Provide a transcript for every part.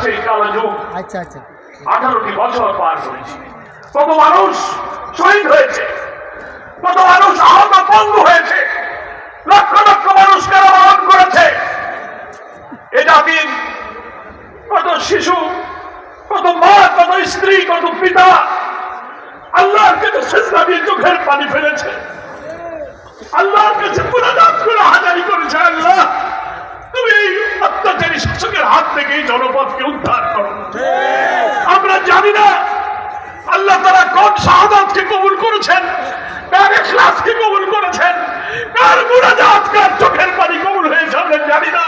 যাচ্ছে এই কালো যুগ। আচ্ছা আচ্ছা 18টি বছর পার করেছি। কত মানুষ শহীদ হয়েছে, কত মানুষ আহত পঙ্গু হয়েছে, লক্ষ লক্ষ মানুষ কারাবরণ করেছে। এ জাতির কত শিশু, কত মা, কত স্ত্রী, কত পিতা আল্লাহর কাছে সিজদা দিয়ে চোখের পানি ফেলেছে, আল্লাহর কাছে মুনাজাত করে হাজারি করেছে, আল্লাহ তুমি এই অত্যাচারী শাসকের হাত থেকে এই জনপদকে উদ্ধার করো। আমরা জানি না আল্লাহ তারা কোন শাহাদাতকে কবুল করেছেন, কার ইখলাসকে কবুল করেছেন, কার মুনাজাত, কার চোখের পানি কবুল হয়েছে আমরা জানি না।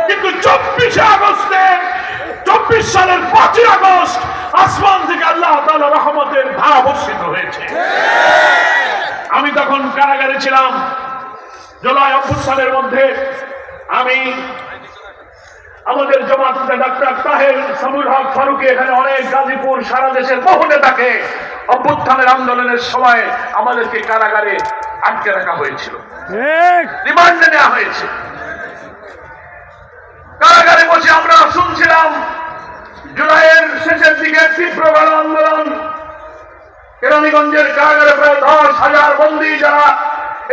কিন্তু 24 সালের 5 আগস্ট আসমান থেকে আল্লাহ তাআলা রহমতের ধারা বর্ষিত হয়েছে। আমি তখন কারাগারে ছিলাম। জুলাই অভ্যুত্থানের মধ্যে আমি আমাদের জামাত ডাক্তার তাহের সামুল হক ফারুকী, এখানে অনেক গাজীপুর সারা দেশের বহু নেতাকে অভ্যুত্থানের আন্দোলনের সময় আমাদেরকে কারাগারে আটকে রাখা হয়েছিল, রিমান্ডে নেওয়া হয়েছে। কারাগারে বসে আমরা শুনছিলাম জুলাইয়ের শেষের দিকে তীব্র গণ আন্দোলন। কেরানীগঞ্জের কারাগারে প্রায় 10,000 বন্দী যারা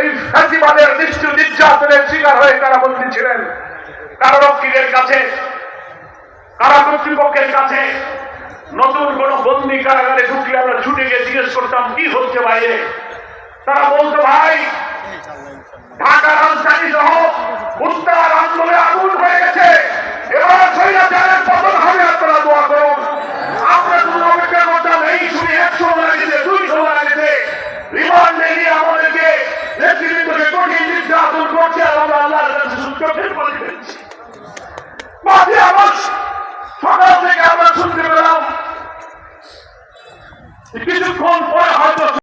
এই ফ্যাসিবাদের নিষ্ঠুর নির্যাতনের শিকার হয়ে কারাবন্দী ছিলেন, কারারক্ষীদের কাছে, কারা কর্তৃপক্ষের কাছে নতুন কোন বন্দী কারাগারে ঢুকলে আমরা ছুটে গিয়ে জিজ্ঞেস করতাম কি হচ্ছে বাইরে। তারা বলতো ভাই ঢাকা রাজধানী সহ উত্তর আন্দোলনে আগুন হয়ে গেছে, এবার স্বৈরাচারের পতন হবে, আপনারা দোয়া করুন। আমরা কোনো অপেক্ষা করতাম এই শুনে 100 মারা গেছে, 200 মারা গেছে, রিমান্ডে নিয়ে আমাদেরকে নেতৃত্বকে কঠিন নির্যাতন করছে, আমরা আল্লাহর কাছে চোখের পানি ফেলছি। 5 আগস্ট সকাল থেকে আমরা শুনতে পেলাম কিছুক্ষণ পরে হয়তো